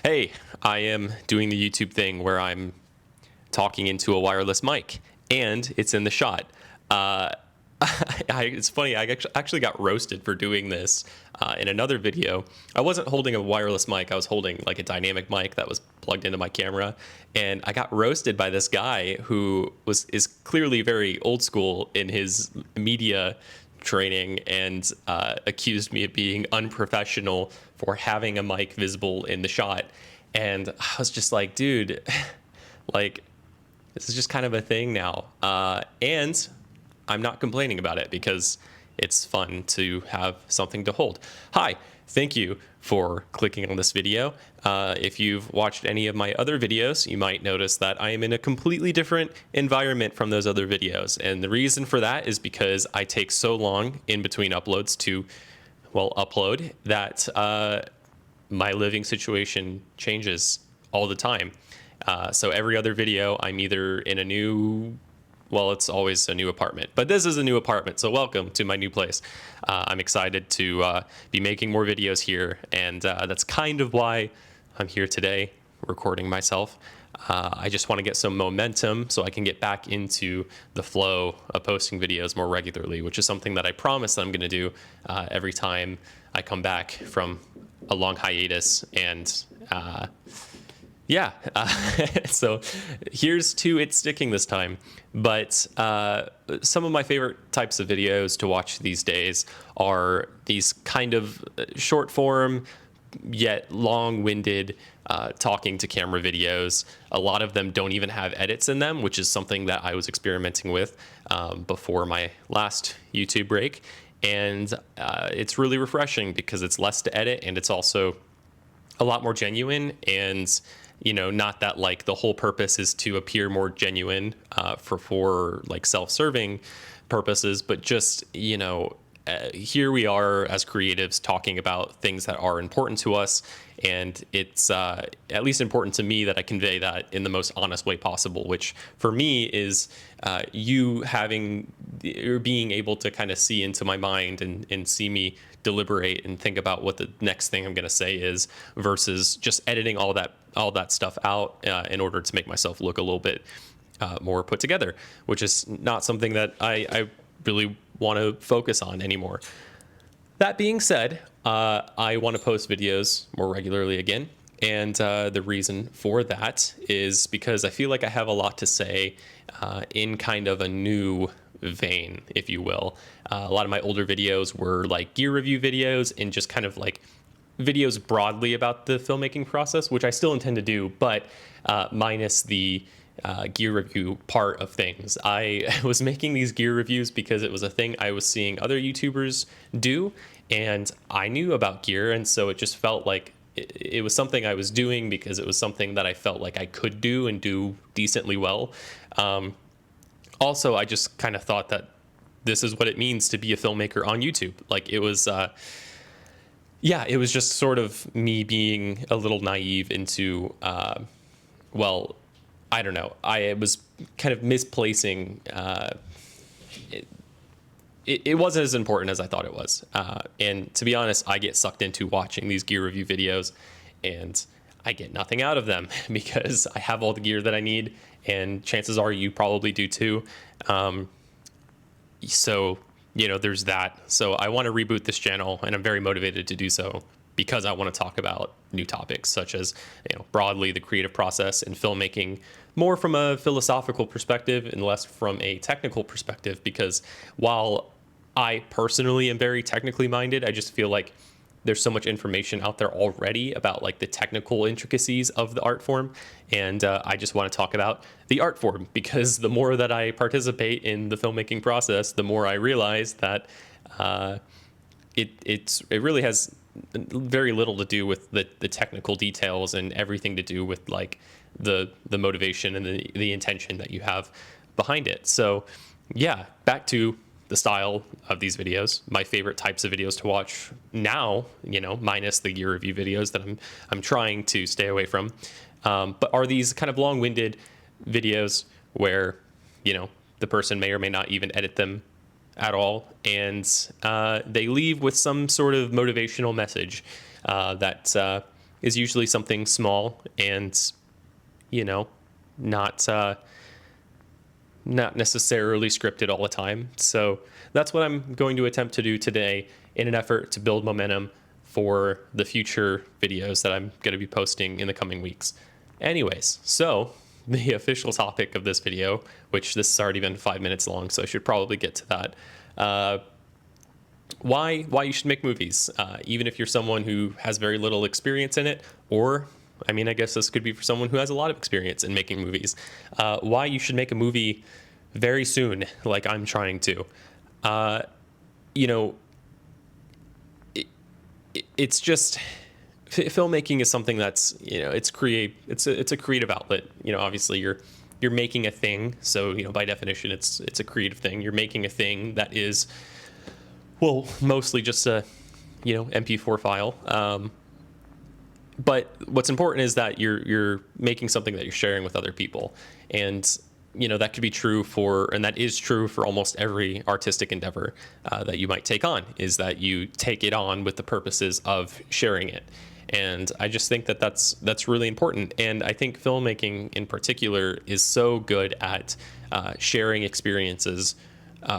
Hey, I am doing the YouTube thing where I'm talking into a wireless mic, and it's in the shot. Uh, it's funny, I actually got roasted for doing this in another video. I wasn't holding a wireless mic, I was holding like a dynamic mic that was plugged into my camera, and I got roasted by this guy who is clearly very old school in his media training and accused me of being unprofessional for having a mic visible in the shot. And I was just like, dude, like, this is just kind of a thing now. And I'm not complaining about it because it's fun to have something to hold. Hi, thank you for clicking on this video. If you've watched any of my other videos, you might notice that I am in a completely different environment from those other videos. And the reason for that is because I take so long in between uploads to, well, upload that my living situation changes all the time. So every other video, I'm either in a new, well, it's always a new apartment, but this is a new apartment, so welcome to my new place. I'm excited to be making more videos here, and that's kind of why I'm here today, recording myself. I just want to get some momentum so I can get back into the flow of posting videos more regularly, which is something that I promise that I'm going to do every time I come back from a long hiatus. And yeah, so here's to it sticking this time. But some of my favorite types of videos to watch these days are these kind of short form yet long-winded talking to camera videos. A lot of them don't even have edits in them, which is something that I was experimenting with before my last YouTube break. And it's really refreshing because it's less to edit, and it's also a lot more genuine. And not that like the whole purpose is to appear more genuine for like self-serving purposes, but just here we are as creatives talking about things that are important to us, and it's at least important to me that I convey that in the most honest way possible, which for me is you having or being able to kind of see into my mind and see me deliberate and think about what the next thing I'm going to say is, versus just editing all that stuff out in order to make myself look a little bit more put together, which is not something that I really want to focus on anymore. That being said, I want to post videos more regularly again. And the reason for that is because I feel like I have a lot to say in kind of a new vein, if you will. A lot of my older videos were like gear review videos and just kind of like videos broadly about the filmmaking process, which I still intend to do, but minus the gear review part of things. I was making these gear reviews because it was a thing I was seeing other YouTubers do, and I knew about gear, and so it just felt like it was something I was doing because it was something that I felt like I could do and do decently well. Also, I just kind of thought that this is what it means to be a filmmaker on YouTube. Like it was, yeah, it was just sort of me being a little naive into, well, I don't know. I was kind of misplacing. It wasn't as important as I thought it was. And to be honest, I get sucked into watching these gear review videos, and I get nothing out of them because I have all the gear that I need, and chances are you probably do too. So, there's that. So I want to reboot this channel, and I'm very motivated to do so because I want to talk about new topics such as, broadly the creative process and filmmaking, more from a philosophical perspective and less from a technical perspective, because while I personally am very technically minded, I just feel like there's so much information out there already about like the technical intricacies of the art form. And I just want to talk about the art form, because the more that I participate in the filmmaking process, the more I realize that it really has very little to do with the technical details and everything to do with like the motivation and the intention that you have behind it. So yeah, back to the style of these videos. My favorite types of videos to watch now, minus the gear review videos that I'm trying to stay away from, but are these kind of long-winded videos where the person may or may not even edit them at all, and they leave with some sort of motivational message that is usually something small and, you know, not not necessarily scripted all the time. So that's what I'm going to attempt to do today in an effort to build momentum for the future videos that I'm going to be posting in the coming weeks. Anyways, so the official topic of this video, which this has already been 5 minutes long, so I should probably get to that. Why you should make movies, even if you're someone who has very little experience in it, or I mean, I guess this could be for someone who has a lot of experience in making movies. Why you should make a movie very soon, like I'm trying to. You know, it's just filmmaking is something that's, you know, it's a creative outlet. You know, obviously you're making a thing, so, you know, by definition it's a creative thing. You're making a thing that is, well, mostly just a, you know, MP4 file. But what's important is that you're making something that you're sharing with other people. And, you know, that could be true for, and that is true for almost every artistic endeavor that you might take on, is that you take it on with the purposes of sharing it. And I just think that that's really important. And I think filmmaking in particular is so good at sharing experiences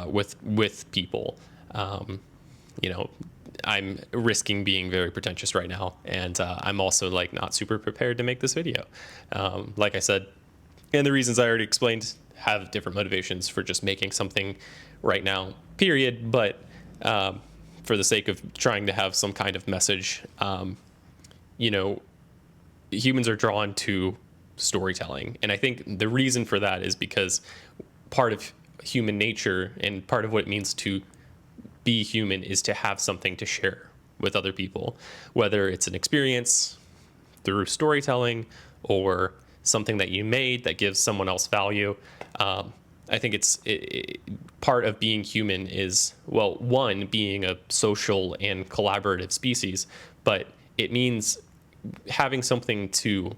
with people. You know, I'm risking being very pretentious right now, and I'm also like not super prepared to make this video. Like I said, and the reasons I already explained have different motivations for just making something right now, period. But for the sake of trying to have some kind of message, you know, humans are drawn to storytelling. And I think the reason for that is because part of human nature and part of what it means to be human is to have something to share with other people, whether it's an experience through storytelling or something that you made that gives someone else value. I think part of being human is, well, one, being a social and collaborative species, but it means having something to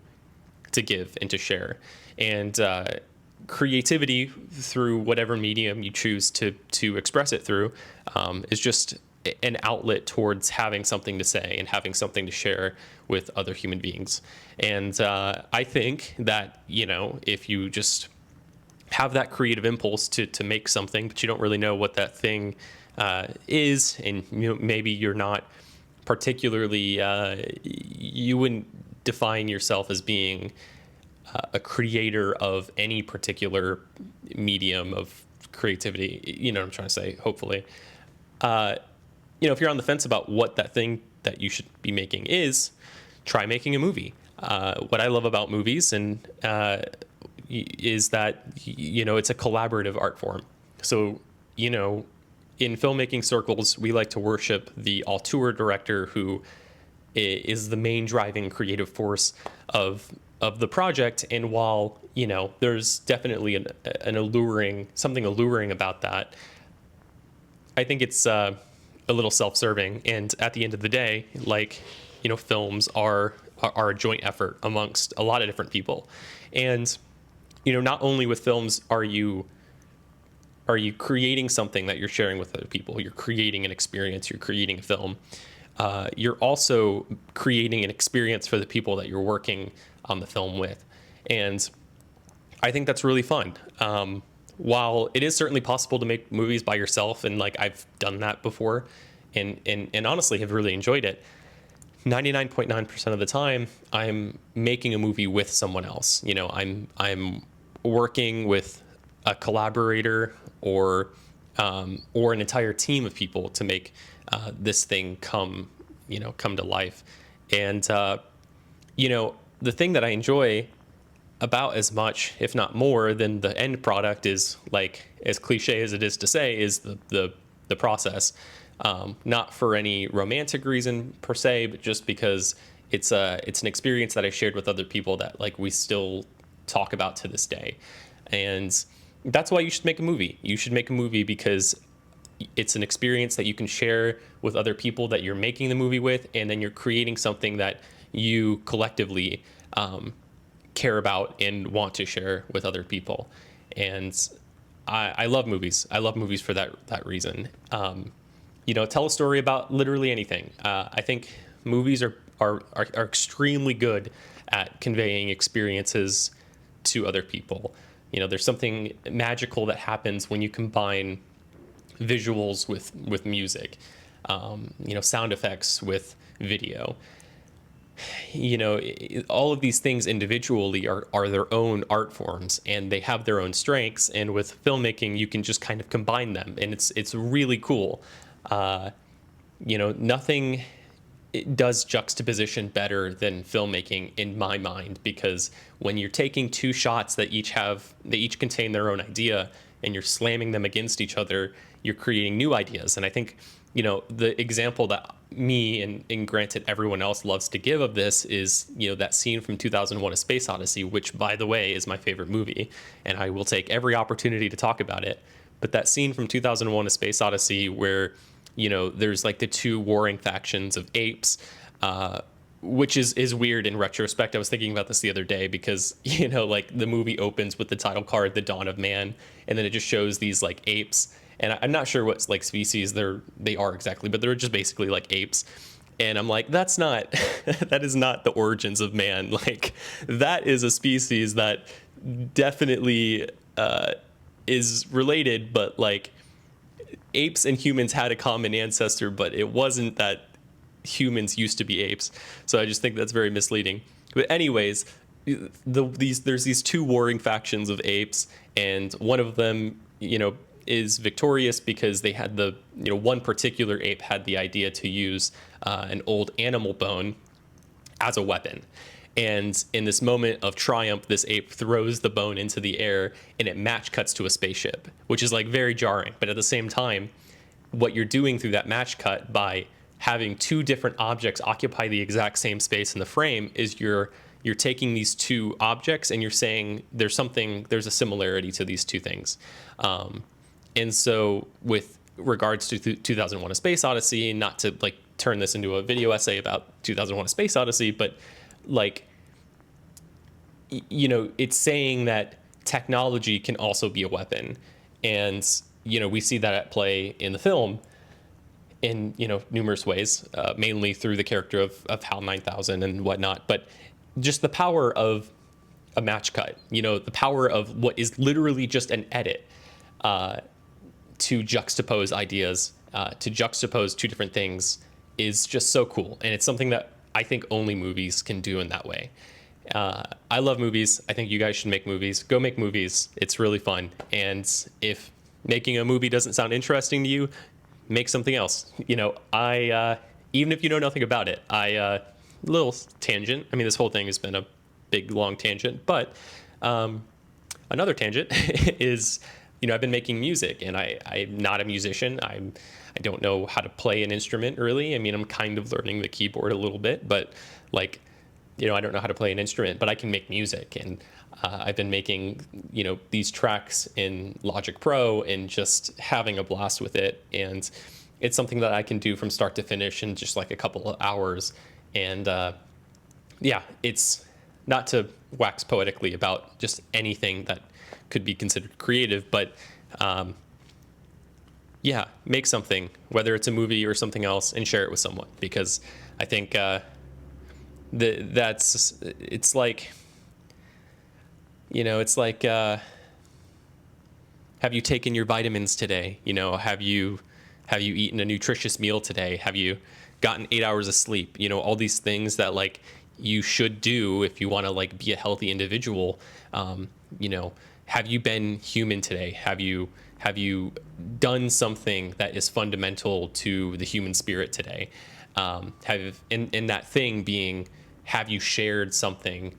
give and to share. And creativity, through whatever medium you choose to express it through, is just an outlet towards having something to say and having something to share with other human beings. And I think that, you know, if you just have that creative impulse to make something, but you don't really know what that thing is, and, you know, maybe you're not particularly, you wouldn't define yourself as being a creator of any particular medium of creativity. You know what I'm trying to say, hopefully. You know, if you're on the fence about what that thing that you should be making is, try making a movie. What I love about movies is that, you know, it's a collaborative art form. So, you know, in filmmaking circles, we like to worship the auteur director, who is the main driving creative force of the project. And while, you know, there's definitely something alluring about that, I think it's a little self-serving. And at the end of the day, like, you know, films are a joint effort amongst a lot of different people. And, you know, not only with films are you creating something that you're sharing with other people, you're creating an experience, you're creating a film, you're also creating an experience for the people that you're working on the film with. And I think that's really fun. While it is certainly possible to make movies by yourself, and like I've done that before and honestly have really enjoyed it, 99.9% of the time I'm making a movie with someone else. You know, I'm working with a collaborator or an entire team of people to make this thing come to life. And you know, the thing that I enjoy about as much, if not more, than the end product is, like, as cliche as it is to say, is the process. Not for any romantic reason per se, but just because it's an experience that I shared with other people that, like, we still talk about to this day. And that's why you should make a movie. You should make a movie because it's an experience that you can share with other people that you're making the movie with, and then you're creating something that you collectively care about and want to share with other people. And I love movies. I love movies for that reason. You know, tell a story about literally anything. I think movies are extremely good at conveying experiences to other people. There's something magical that happens when you combine visuals with music, sound effects with video. All of these things individually are their own art forms, and they have their own strengths. And with filmmaking, you can just kind of combine them, and it's really cool. Nothing does juxtaposition better than filmmaking in my mind, because when you're taking two shots that each contain their own idea, and you're slamming them against each other, you're creating new ideas. And I think, the example that me and granted everyone else loves to give of this is, that scene from 2001: A Space Odyssey, which, by the way, is my favorite movie, and I will take every opportunity to talk about it. But that scene from 2001: A Space Odyssey where, there's like the two warring factions of apes, which is weird in retrospect. I was thinking about this the other day because, like the movie opens with the title card, The Dawn of Man, and then it just shows these like apes. And I'm not sure what like species they are exactly, but they're just basically like apes. And I'm like, that is not the origins of man. Like, that is a species that definitely is related, but like apes and humans had a common ancestor, but it wasn't that humans used to be apes. So I just think that's very misleading. But anyways, there's these two warring factions of apes, and one of them, is victorious because they had one particular ape had the idea to use an old animal bone as a weapon. And in this moment of triumph, this ape throws the bone into the air, and it match cuts to a spaceship, which is like very jarring. But at the same time, what you're doing through that match cut by having two different objects occupy the exact same space in the frame is you're taking these two objects and you're saying there's a similarity to these two things. And so with regards to 2001: A Space Odyssey, not to like turn this into a video essay about 2001: A Space Odyssey, but like, it's saying that technology can also be a weapon. And, we see that at play in the film in, numerous ways, mainly through the character of HAL 9000 and whatnot. But just the power of a match cut, the power of what is literally just an edit, to juxtapose ideas, to juxtapose two different things is just so cool. And it's something that I think only movies can do in that way. I love movies. I think you guys should make movies. Go make movies. It's really fun. And if making a movie doesn't sound interesting to you, make something else. I even if you know nothing about it, little tangent. I mean, this whole thing has been a big, long tangent, but another tangent is, I've been making music, and I'm not a musician. I don't know how to play an instrument, really. I mean, I'm kind of learning the keyboard a little bit, but like, I don't know how to play an instrument, but I can make music. And I've been making, these tracks in Logic Pro and just having a blast with it. And it's something that I can do from start to finish in just like a couple of hours. And it's not to wax poetically about just anything that could be considered creative, but make something, whether it's a movie or something else, and share it with someone, because I think it's like, have you taken your vitamins today? Have you eaten a nutritious meal today? Have you gotten 8 hours of sleep? All these things that like you should do if you want to like be a healthy individual. Have you been human today? Have you done something that is fundamental to the human spirit today? And that thing being, have you shared something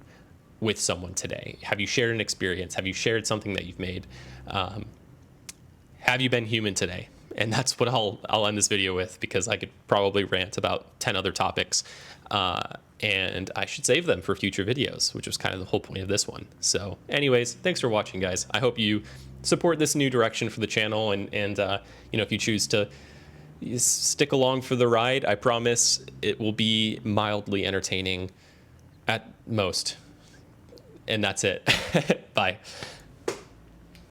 with someone today? Have you shared an experience? Have you shared something that you've made? Have you been human today? And that's what I'll end this video with, because I could probably rant about 10 other topics. And I should save them for future videos, which was kind of the whole point of this one. So anyways, thanks for watching, guys. I hope you support this new direction for the channel. And if you choose to stick along for the ride, I promise it will be mildly entertaining at most. And that's it. Bye.